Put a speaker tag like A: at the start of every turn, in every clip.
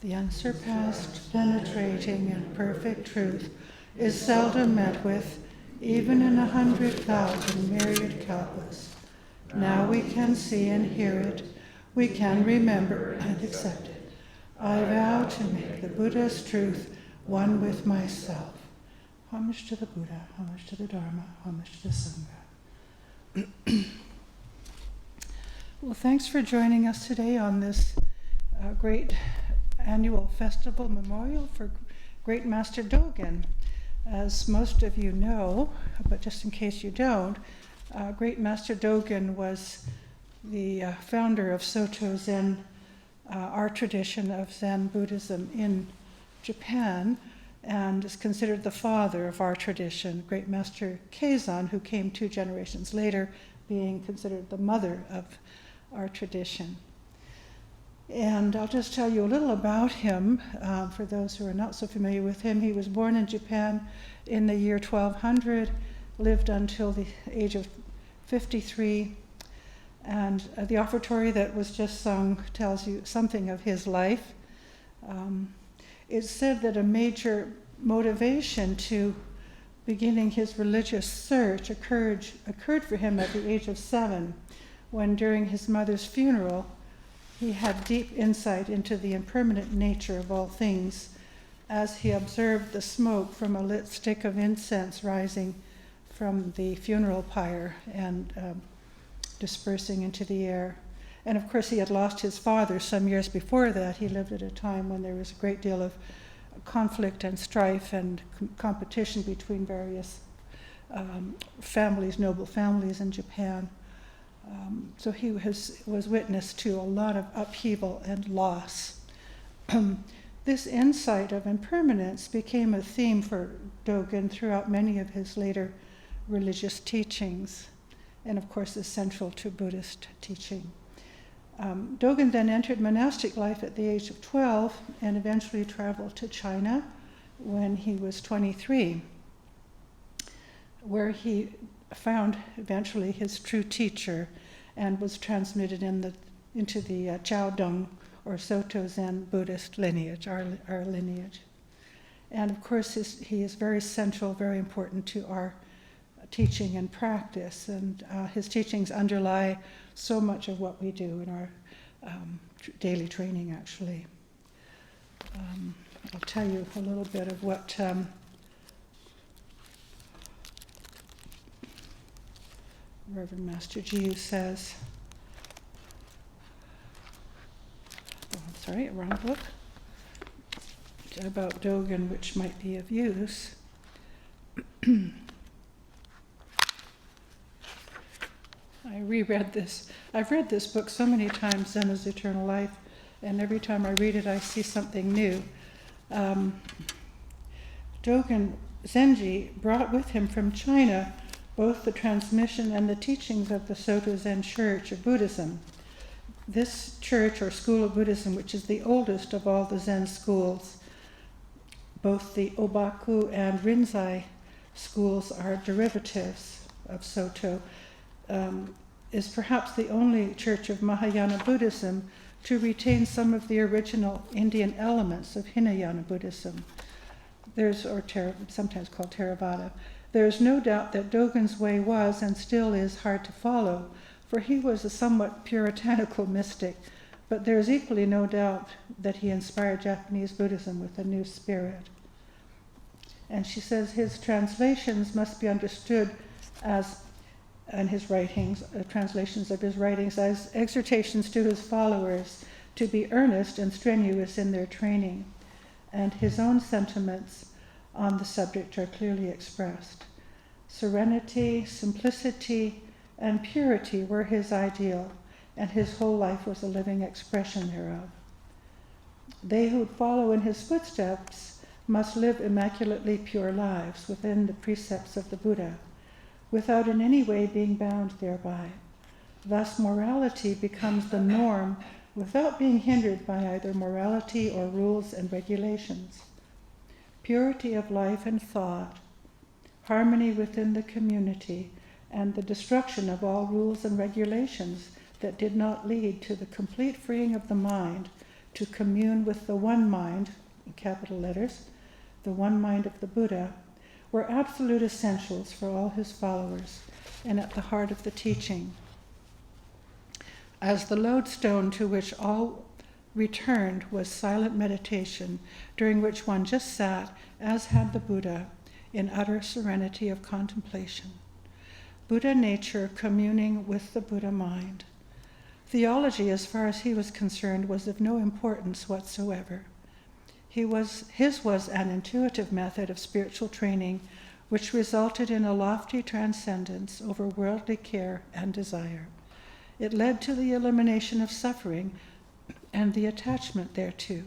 A: The unsurpassed, penetrating, and perfect truth is seldom met with, even in 100,000 myriad kalpas. Now we can see and hear it. We can remember and accept it. I vow to make the Buddha's truth one with myself. Homage to the Buddha, homage to the Dharma, homage to the Sangha. Well, thanks for joining us today on this great annual festival memorial for Great Master Dogen. As most of you know, but just in case you don't, Great Master Dogen was the founder of Soto Zen, our tradition of Zen Buddhism in Japan, and is considered the father of our tradition. Great Master Keizan, who came 2 generations later, being considered the mother of our tradition. And I'll just tell you a little about him, for those who are not so familiar with him. He was born in Japan in the year 1200, lived until the age of 53, and the offertory that was just sung tells you something of his life. It's said that a major motivation to beginning his religious search occurred for him at the age of 7, when during his mother's funeral, he had deep insight into the impermanent nature of all things as he observed the smoke from a lit stick of incense rising from the funeral pyre and dispersing into the air. And of course, he had lost his father some years before that. He lived at a time when there was a great deal of conflict and strife and competition between various families, noble families in Japan. So he was witness to a lot of upheaval and loss. This insight of impermanence became a theme for Dogen throughout many of his later religious teachings, and of course is central to Buddhist teaching. Dogen then entered monastic life at the age of 12 and eventually traveled to China when he was 23, where he found eventually his true teacher and was transmitted into the Chaodong or Soto Zen Buddhist lineage, our lineage. And of course he is very central, very important to our teaching and practice, and his teachings underlie so much of what we do in our daily training, actually. I'll tell you a little bit of what Reverend Master Jiyu says. Oh, I'm sorry, wrong book. About Dogen, which might be of use. I reread this. I've read this book so many times, Zenna's Eternal Life, and every time I read it, I see something new. Dogen Zenji brought with him from China both the transmission and the teachings of the Soto Zen Church of Buddhism. This church or school of Buddhism, which is the oldest of all the Zen schools, both the Obaku and Rinzai schools are derivatives of Soto, is perhaps the only church of Mahayana Buddhism to retain some of the original Indian elements of Hinayana Buddhism. Sometimes called Theravada. There is no doubt that Dogen's way was and still is hard to follow, for he was a somewhat puritanical mystic, but there is equally no doubt that he inspired Japanese Buddhism with a new spirit. And she says his translations must be understood and his writings, translations of his writings, as exhortations to his followers to be earnest and strenuous in their training, and his own sentiments on the subject are clearly expressed. Serenity, simplicity, and purity were his ideal, and his whole life was a living expression thereof. They who follow in his footsteps must live immaculately pure lives within the precepts of the Buddha, without in any way being bound thereby. Thus, morality becomes the norm without being hindered by either morality or rules and regulations. Purity of life and thought, harmony within the community, and the destruction of all rules and regulations that did not lead to the complete freeing of the mind to commune with the one mind, in capital letters, the one mind of the Buddha, were absolute essentials for all his followers and at the heart of the teaching. As the lodestone to which all returned was silent meditation, during which one just sat, as had the Buddha, in utter serenity of contemplation. Buddha nature communing with the Buddha mind. Theology, as far as he was concerned, was of no importance whatsoever. His was an intuitive method of spiritual training which resulted in a lofty transcendence over worldly care and desire. It led to the elimination of suffering and the attachment thereto,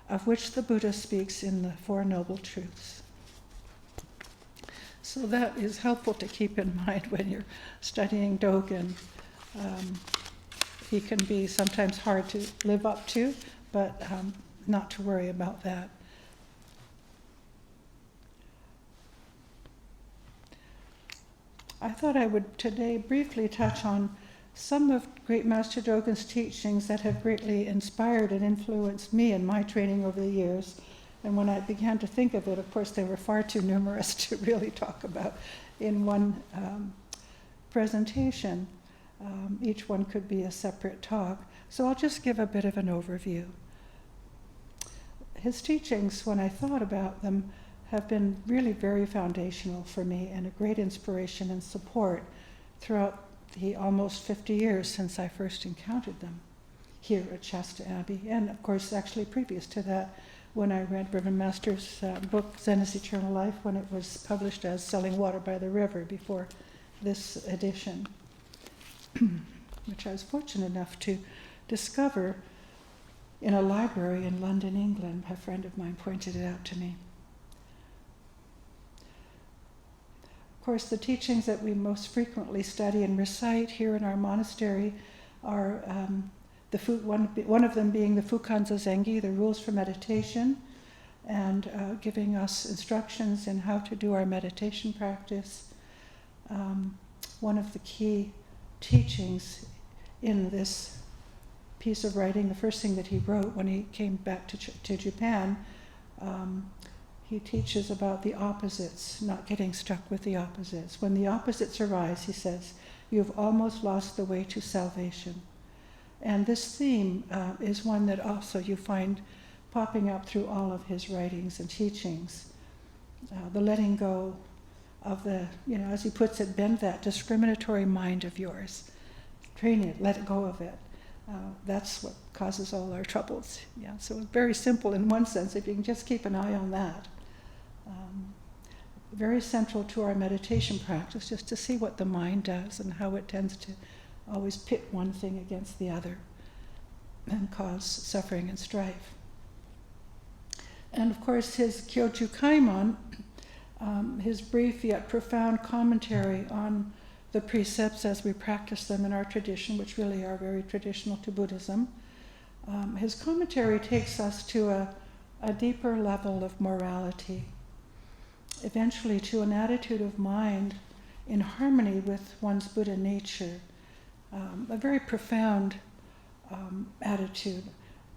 A: of which the Buddha speaks in the Four Noble Truths. So that is helpful to keep in mind when you're studying Dogen. He can be sometimes hard to live up to, but not to worry about that. I thought I would today briefly touch on some of Great Master Dogen's teachings that have greatly inspired and influenced me in my training over the years. And when I began to think of it, of course, they were far too numerous to really talk about in one presentation. Each one could be a separate talk. So I'll just give a bit of an overview. His teachings, when I thought about them, have been really very foundational for me and a great inspiration and support throughout the almost 50 years since I first encountered them here at Shasta Abbey, and of course actually previous to that when I read Reverend Master's book Zennas Eternal Life, when it was published as Selling Water by the River before this edition, which I was fortunate enough to discover in a library in London, England. A friend of mine pointed it out to me. Of course, the teachings that we most frequently study and recite here in our monastery are one of them being the Fukan Zazengi, the rules for meditation, and giving us instructions in how to do our meditation practice. One of the key teachings in this piece of writing, the first thing that he wrote when he came back to Japan, he teaches about the opposites, not getting stuck with the opposites. When the opposites arise, he says, you've almost lost the way to salvation. And this theme is one that also you find popping up through all of his writings and teachings. The letting go of the, as he puts it, bend that discriminatory mind of yours. Train it, let go of it. That's what causes all our troubles. Yeah, so it's very simple in one sense, if you can just keep an eye on that. Very central to our meditation practice, just to see what the mind does and how it tends to always pit one thing against the other and cause suffering and strife. And of course, his Kyoju Kaimon, his brief yet profound commentary on the precepts as we practice them in our tradition, which really are very traditional to Buddhism. His commentary takes us to a deeper level of morality, eventually to an attitude of mind in harmony with one's Buddha nature, a very profound attitude,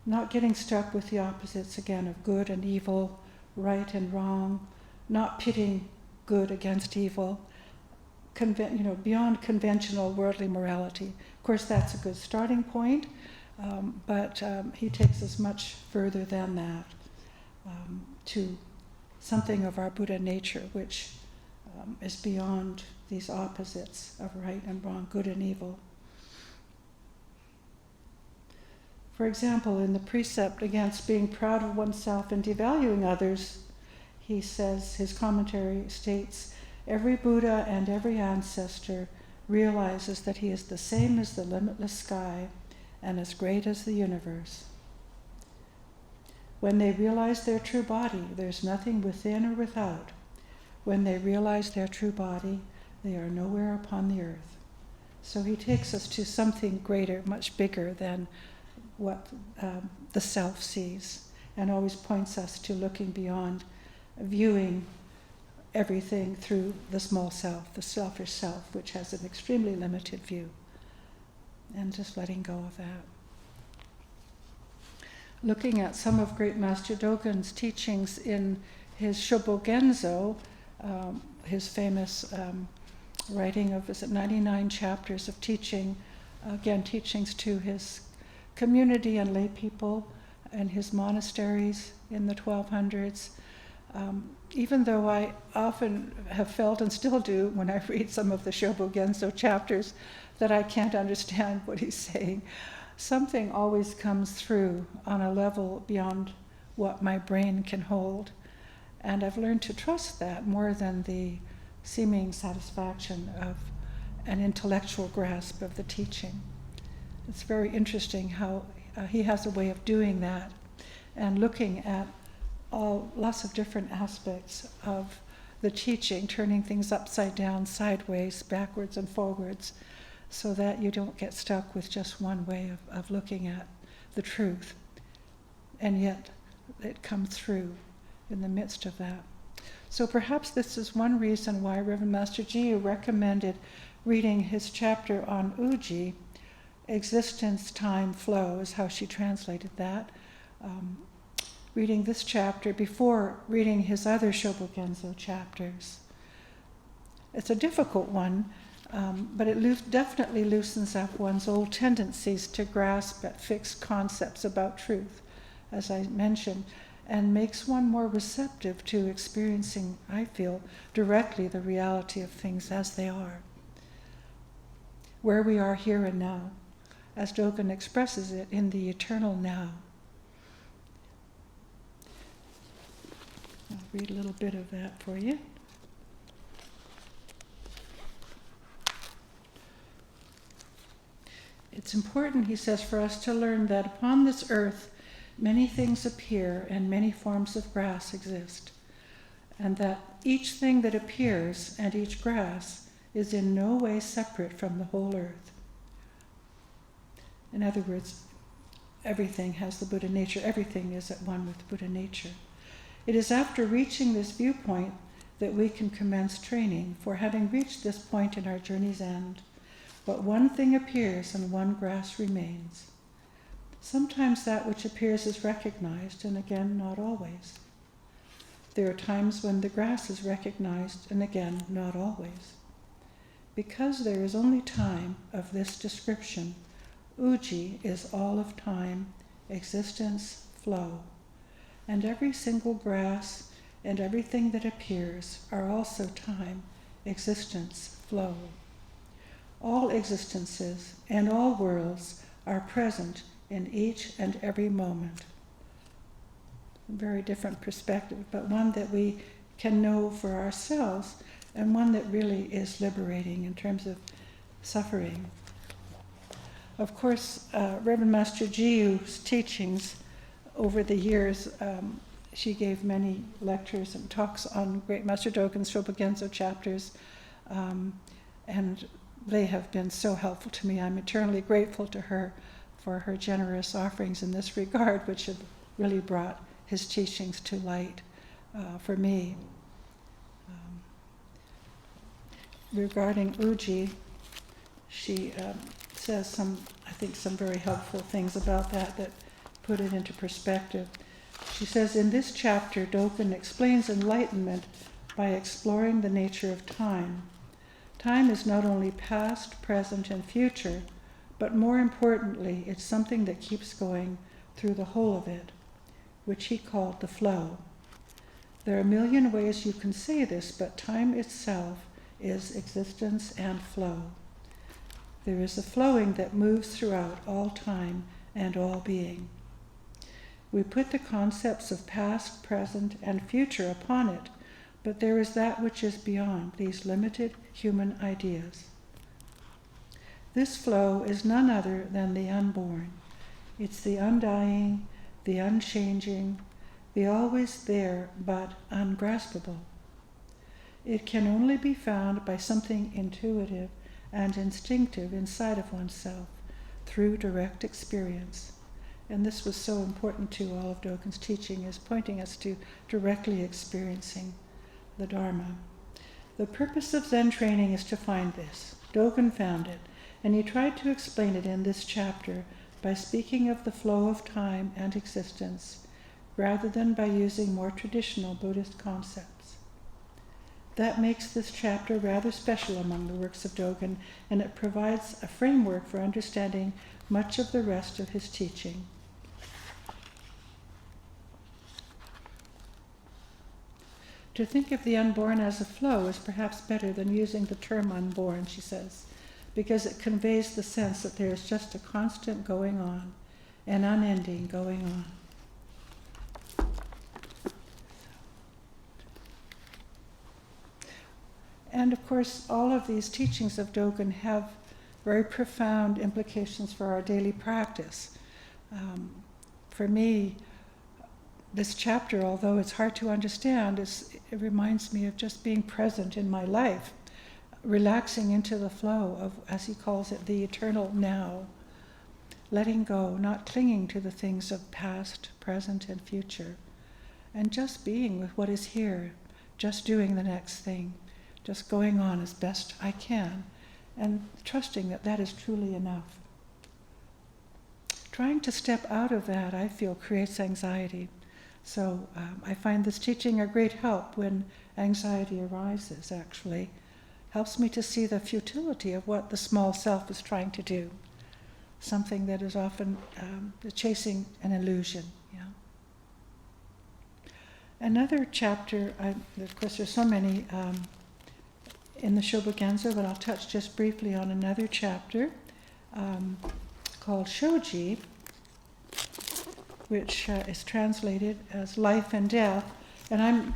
A: not getting stuck with the opposites again of good and evil, right and wrong, not pitting good against evil, beyond conventional worldly morality. Of course, that's a good starting point, but he takes us much further than that, to something of our Buddha nature, which is beyond these opposites of right and wrong, good and evil. For example, in the precept against being proud of oneself and devaluing others, he says, his commentary states, every Buddha and every ancestor realizes that he is the same as the limitless sky and as great as the universe. When they realize their true body, there's nothing within or without. When they realize their true body, they are nowhere upon the earth. So he takes us to something greater, much bigger than what the self sees, and always points us to looking beyond, viewing everything through the small self, the selfish self, which has an extremely limited view, and just letting go of that. looking at some of Great Master Dogen's teachings in his Shobogenzo, his famous writing of, 99 chapters of teaching, again, teachings to his community and lay people and his monasteries in the 1200s. Even though I often have felt, and still do when I read some of the Shobogenzo chapters, that I can't understand what he's saying, something always comes through on a level beyond what my brain can hold. And I've learned to trust that more than the seeming satisfaction of an intellectual grasp of the teaching. It's very interesting how he has a way of doing that and looking at lots of different aspects of the teaching, turning things upside down, sideways, backwards and forwards, so that you don't get stuck with just one way of looking at the truth. And yet it comes through in the midst of that. So perhaps this is one reason why Reverend Master Jiyu recommended reading his chapter on Uji, Existence, Time, Flow, is how she translated that. Reading this chapter before reading his other Shobogenzo chapters. It's a difficult one, but it definitely loosens up one's old tendencies to grasp at fixed concepts about truth, as I mentioned, and makes one more receptive to experiencing, I feel, directly the reality of things as they are. Where we are here and now, as Dogen expresses it, in the eternal now. I'll read a little bit of that for you. It's important, he says, for us to learn that upon this earth many things appear and many forms of grass exist, and that each thing that appears and each grass is in no way separate from the whole earth. In other words, everything has the Buddha nature, everything is at one with Buddha nature. It is after reaching this viewpoint that we can commence training, for having reached this point in our journey's end, but one thing appears and one grass remains. Sometimes that which appears is recognized, and again, not always. There are times when the grass is recognized, and again, not always. Because there is only time of this description, Uji is all of time, existence, flow. And every single grass and everything that appears are also time, existence, flow. All existences and all worlds are present in each and every moment. A very different perspective, but one that we can know for ourselves, and one that really is liberating in terms of suffering. Of course, Reverend Master Jiyu's teachings over the years, she gave many lectures and talks on Great Master Dogen's Shobogenzo chapters, and they have been so helpful to me. I'm eternally grateful to her for her generous offerings in this regard, which have really brought his teachings to light for me. Regarding Uji, she says some very helpful things about that put it into perspective. She says, in this chapter, Dogen explains enlightenment by exploring the nature of time. Time is not only past, present, and future, but more importantly, it's something that keeps going through the whole of it, which he called the flow. There are a million ways you can say this, but time itself is existence and flow. There is a flowing that moves throughout all time and all being. We put the concepts of past, present, and future upon it, but there is that which is beyond these limited human ideas. This flow is none other than the unborn. It's the undying, the unchanging, the always there but ungraspable. It can only be found by something intuitive and instinctive inside of oneself through direct experience. And this was so important to all of Dogen's teaching, is pointing us to directly experiencing the Dharma. The purpose of Zen training is to find this. Dogen found it, and he tried to explain it in this chapter by speaking of the flow of time and existence, rather than by using more traditional Buddhist concepts. That makes this chapter rather special among the works of Dogen, and it provides a framework for understanding much of the rest of his teaching. To think of the unborn as a flow is perhaps better than using the term unborn, she says, because it conveys the sense that there is just a constant going on, an unending going on. And of course, all of these teachings of Dogen have very profound implications for our daily practice. For me, this chapter, although it's hard to understand, it reminds me of just being present in my life, relaxing into the flow of, as he calls it, the eternal now, letting go, not clinging to the things of past, present, and future, and just being with what is here, just doing the next thing, just going on as best I can, and trusting that that is truly enough. Trying to step out of that, I feel, creates anxiety. So I find this teaching a great help when anxiety arises, actually. Helps me to see the futility of what the small self is trying to do. Something that is often chasing an illusion. Yeah. Another chapter, of course there's so many in the Shobogenzo, but I'll touch just briefly on another chapter called Shojib, which is translated as life and death. And I'm,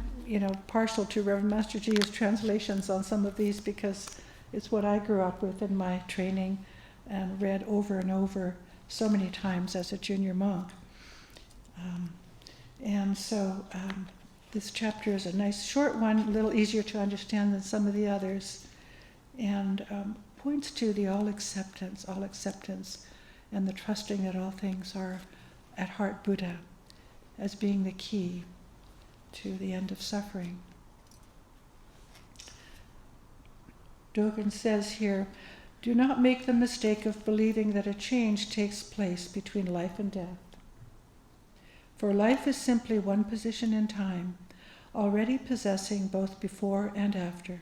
A: partial to Reverend Master Jiyu's translations on some of these because it's what I grew up with in my training and read over and over so many times as a junior monk. This chapter is a nice short one, a little easier to understand than some of the others, and points to the all acceptance, and the trusting that all things are at heart Buddha as being the key to the end of suffering. Dogen says here, do not make the mistake of believing that a change takes place between life and death. For life is simply one position in time, already possessing both before and after.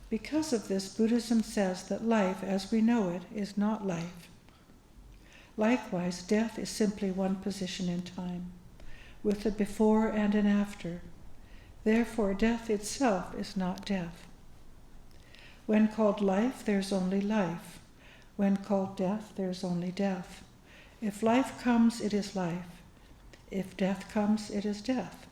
A: Because of this, Buddhism says that life as we know it is not life. Likewise, death is simply one position in time, with a before and an after. Therefore, death itself is not death. When called life, there's only life. When called death, there's only death. If life comes, it is life. If death comes, it is death.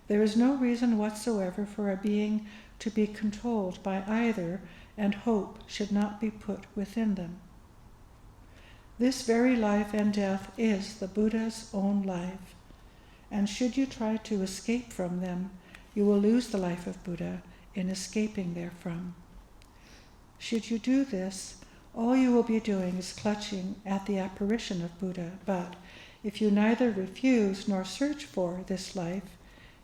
A: There is no reason whatsoever for a being to be controlled by either, and hope should not be put within them. This very life and death is the Buddha's own life, and should you try to escape from them, you will lose the life of Buddha in escaping therefrom. Should you do this, all you will be doing is clutching at the apparition of Buddha, but if you neither refuse nor search for this life,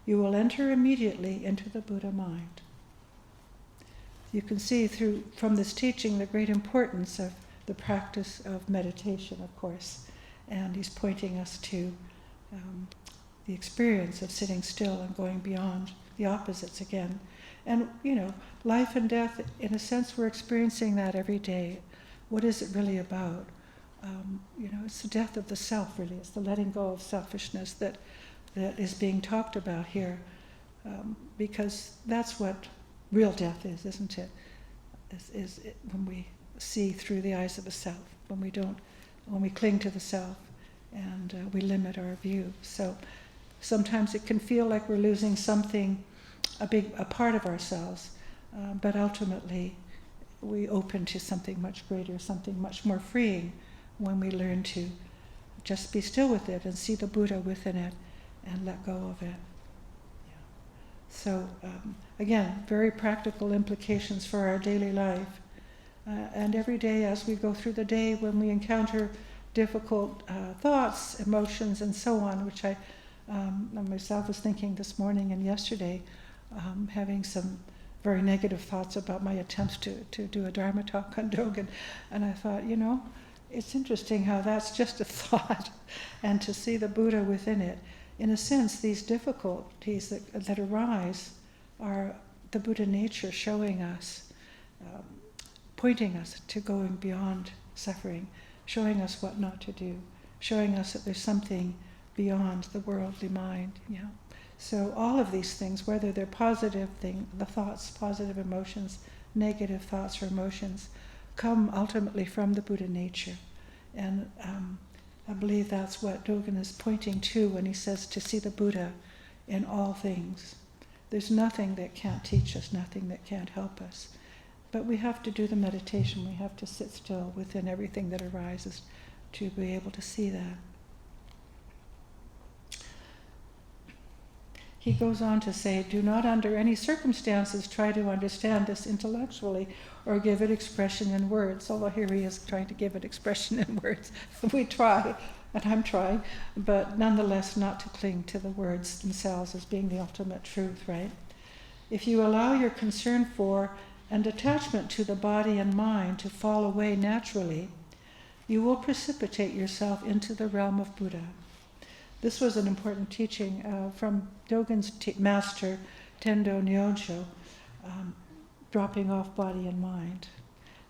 A: you will enter immediately into the Buddha mind. You can see from this teaching the great importance of the practice of meditation, of course, and he's pointing us to the experience of sitting still and going beyond the opposites again. And, life and death, in a sense, we're experiencing that every day. What is it really about? It's the death of the self, really. It's the letting go of selfishness that is being talked about here, because that's what real death is, isn't it? Is when we see through the eyes of the self, when we cling to the self, and we limit our view. So sometimes it can feel like we're losing something, a part of ourselves, but ultimately we open to something much greater, something much more freeing, when we learn to just be still with it and see the Buddha within it and let go of it. So again, very practical implications for our daily life. And every day as we go through the day, when we encounter difficult thoughts, emotions, and so on, which I myself was thinking this morning and yesterday, having some very negative thoughts about my attempts to do a Dharma talk on Dogen. And I thought, it's interesting how that's just a thought, and to see the Buddha within it. In a sense, these difficulties that arise are the Buddha nature showing us, pointing us to going beyond suffering, showing us what not to do, showing us that there's something beyond the worldly mind. Yeah. So all of these things, whether they're positive things, the thoughts, positive emotions, negative thoughts or emotions, come ultimately from the Buddha nature. And I believe that's what Dogen is pointing to when he says to see the Buddha in all things. There's nothing that can't teach us, nothing that can't help us. But we have to do the meditation, we have to sit still within everything that arises to be able to see that. He goes on to say, do not under any circumstances try to understand this intellectually or give it expression in words. Although here he is trying to give it expression in words. We try, and I'm trying, but nonetheless not to cling to the words themselves as being the ultimate truth, right? If you allow your concern for and attachment to the body and mind to fall away naturally, you will precipitate yourself into the realm of Buddha. This was an important teaching from Dogen's master, Tendo Nyosho, dropping off body and mind,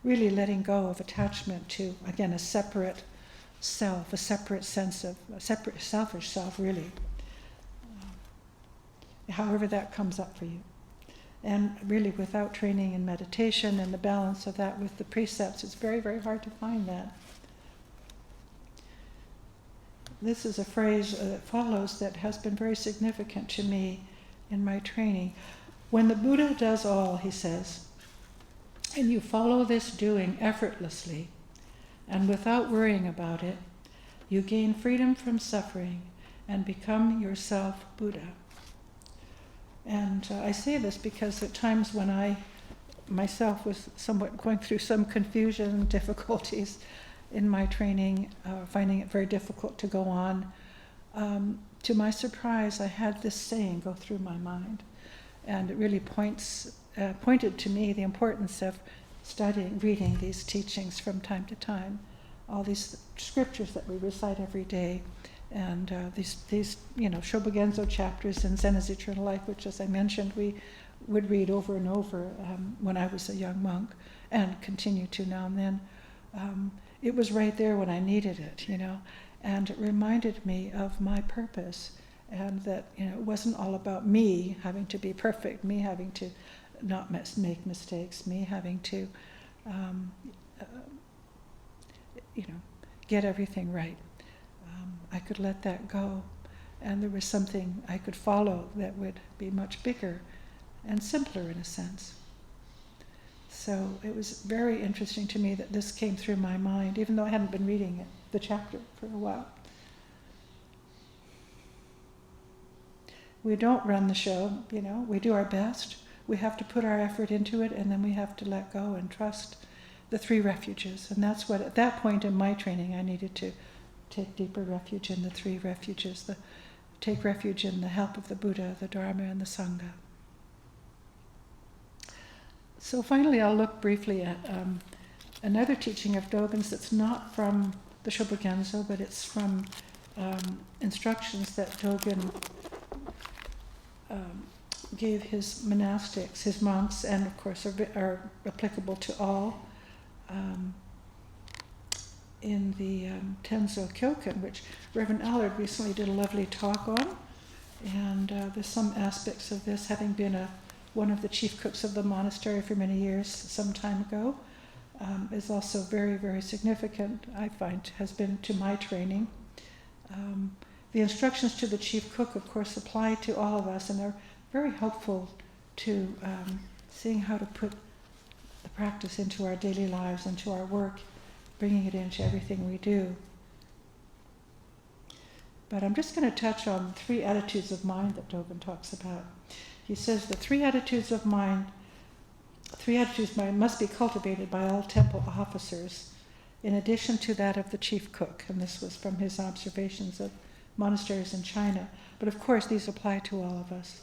A: really letting go of attachment to, again, a separate self, a separate sense of, a separate selfish self, really, however that comes up for you. And really without training in meditation and the balance of that with the precepts, it's very, very hard to find that. This is a phrase that follows that has been very significant to me in my training. When the Buddha does all, he says, and you follow this doing effortlessly and without worrying about it, you gain freedom from suffering and become yourself Buddha. And I say this because at times when I myself was somewhat going through some confusion, difficulties, in my training, finding it very difficult to go on. To my surprise, I had this saying go through my mind, and it really pointed to me the importance of studying, reading these teachings from time to time, all these scriptures that we recite every day, and these Shobogenzo chapters in Zennas Eternal Life, which, as I mentioned, we would read over and over when I was a young monk, and continue to now and then. It was right there when I needed it, and it reminded me of my purpose, and that it wasn't all about me having to be perfect, me having to not make mistakes, me having to, get everything right. I could let that go, and there was something I could follow that would be much bigger and simpler in a sense. So it was very interesting to me that this came through my mind, even though I hadn't been reading it, the chapter, for a while. We don't run the show, we do our best. We have to put our effort into it, and then we have to let go and trust the three refuges. And that's what, at that point in my training, I needed to take deeper refuge in the three refuges, take refuge in the help of the Buddha, the Dharma, and the Sangha. So finally, I'll look briefly at another teaching of Dogen's that's not from the Shobogenzo, but it's from instructions that Dogen gave his monastics, his monks, and of course are applicable to all, in the Tenzo Kyoken, which Reverend Allard recently did a lovely talk on. And there's some aspects of this, having been one of the chief cooks of the monastery for many years, some time ago, is also very, very significant, I find, has been to my training. The instructions to the chief cook, of course, apply to all of us, and they're very helpful to seeing how to put the practice into our daily lives, into our work, bringing it into everything we do. But I'm just going to touch on three attitudes of mind that Dogen talks about. He says the three attitudes of mind must be cultivated by all temple officers, in addition to that of the chief cook. And this was from his observations of monasteries in China. But of course, these apply to all of us.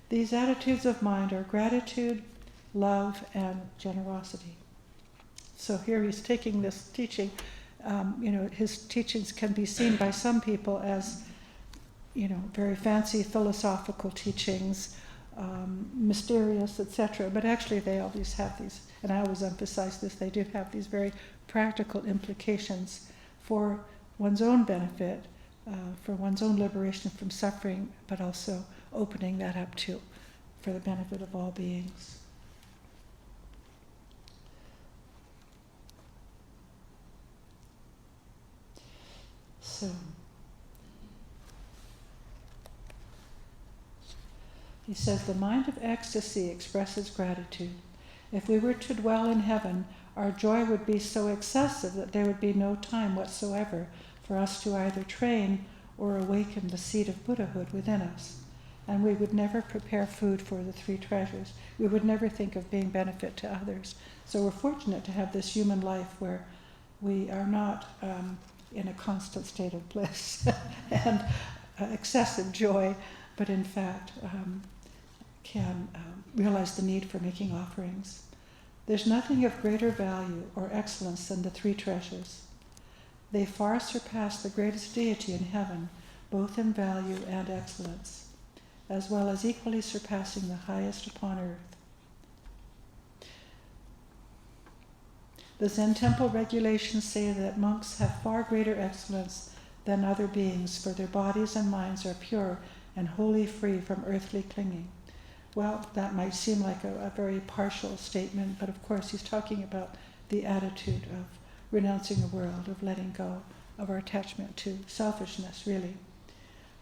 A: These attitudes of mind are gratitude, love, and generosity. So here he's taking this teaching his teachings can be seen by some people as, very fancy philosophical teachings, mysterious, etc. But actually they always have these, and I always emphasize this, they do have these very practical implications for one's own benefit, for one's own liberation from suffering, but also opening that up for the benefit of all beings. So, he says, the mind of ecstasy expresses gratitude. If we were to dwell in heaven, our joy would be so excessive that there would be no time whatsoever for us to either train or awaken the seed of Buddhahood within us. And we would never prepare food for the three treasures. We would never think of being benefit to others. So we're fortunate to have this human life where we are not in a constant state of bliss and excessive joy, but in fact can realize the need for making offerings. There's nothing of greater value or excellence than the three treasures. They far surpass the greatest deity in heaven, both in value and excellence, as well as equally surpassing the highest upon earth. The Zen temple regulations say that monks have far greater excellence than other beings, for their bodies and minds are pure and wholly free from earthly clinging. Well, that might seem like a very partial statement, but of course he's talking about the attitude of renouncing the world, of letting go of our attachment to selfishness, really.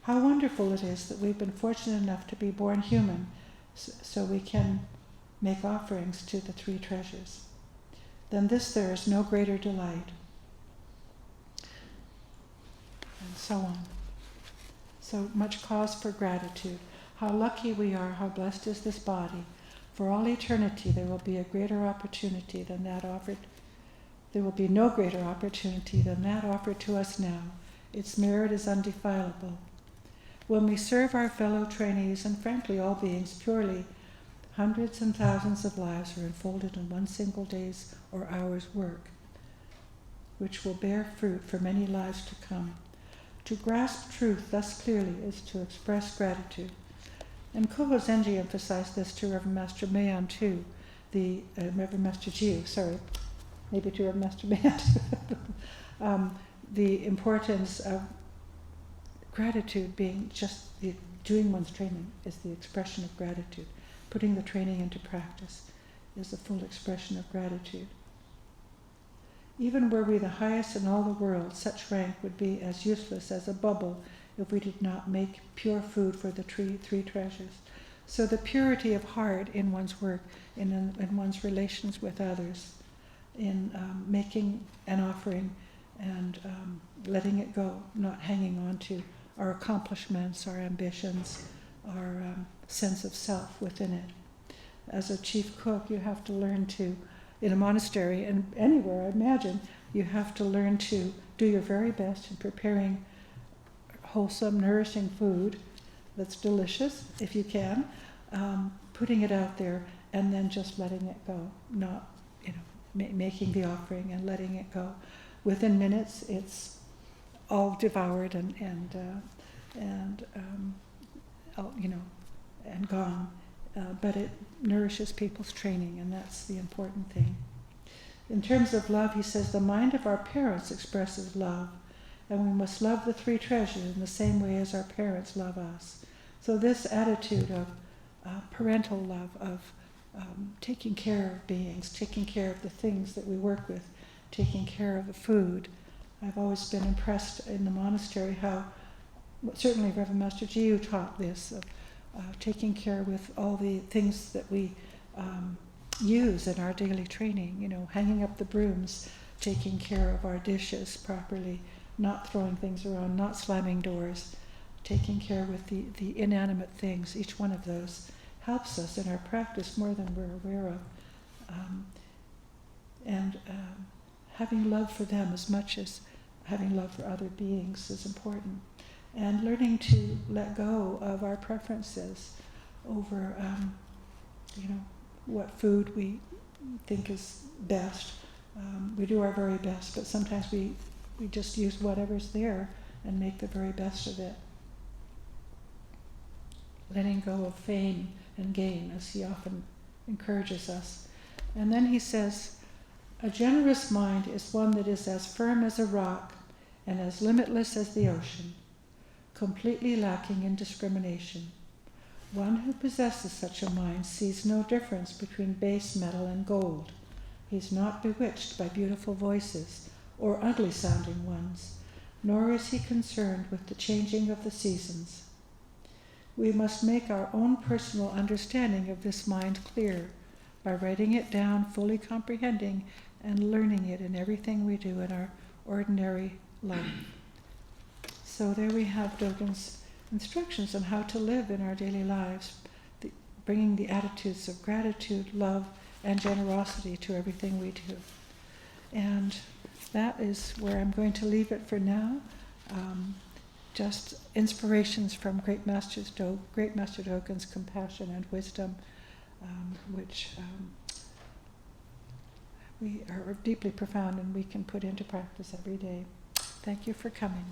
A: How wonderful it is that we've been fortunate enough to be born human so we can make offerings to the three treasures. Than this there is no greater delight. And so on. So much cause for gratitude. How lucky we are, how blessed is this body. For all eternity there will be a greater opportunity than that offered. There will be no greater opportunity than that offered to us now. Its merit is undefilable. When we serve our fellow trainees, and frankly all beings purely, hundreds and thousands of lives are enfolded in one single day's or hour's work, which will bear fruit for many lives to come. To grasp truth thus clearly is to express gratitude. And Koho Zenji emphasized this to Reverend Master Mayan too, Reverend Master Jiyu, maybe to Reverend Master Mayan, the importance of gratitude being just doing one's training is the expression of gratitude. Putting the training into practice is the full expression of gratitude. Even were we the highest in all the world, such rank would be as useless as a bubble if we did not make pure food for the three treasures. So the purity of heart in one's work, in one's relations with others, in making an offering and letting it go, not hanging on to our accomplishments, our ambitions, our sense of self within it. As a chief cook, you have to learn to, in a monastery and anywhere, I imagine, you have to learn to do your very best in preparing wholesome, nourishing food that's delicious, if you can, putting it out there, and then just letting it go, not, making the offering and letting it go. Within minutes, it's all devoured and gone. But it nourishes people's training, and that's the important thing. In terms of love, he says, the mind of our parents expresses love, and we must love the three treasures in the same way as our parents love us. So this attitude of parental love, of taking care of beings, taking care of the things that we work with, taking care of the food. I've always been impressed in the monastery how, certainly Reverend Master Jiyu taught this, of taking care with all the things that we use in our daily training, hanging up the brooms, taking care of our dishes properly, not throwing things around, not slamming doors, taking care with the inanimate things. Each one of those helps us in our practice more than we're aware of. Having love for them as much as having love for other beings is important. And learning to let go of our preferences over, what food we think is best. We do our very best, but sometimes we we just use whatever's there and make the very best of it. Letting go of fame and gain, as he often encourages us. And then he says, a generous mind is one that is as firm as a rock and as limitless as the ocean, completely lacking in discrimination. One who possesses such a mind sees no difference between base metal and gold. He is not bewitched by beautiful voices or ugly-sounding ones, nor is he concerned with the changing of the seasons. We must make our own personal understanding of this mind clear by writing it down, fully comprehending and learning it in everything we do in our ordinary life. So there we have Dogen's instructions on how to live in our daily lives, bringing the attitudes of gratitude, love, and generosity to everything we do. And that is where I'm going to leave it for now. Just inspirations from Great Master Dogen's compassion and wisdom, which we are deeply profound and we can put into practice every day. Thank you for coming.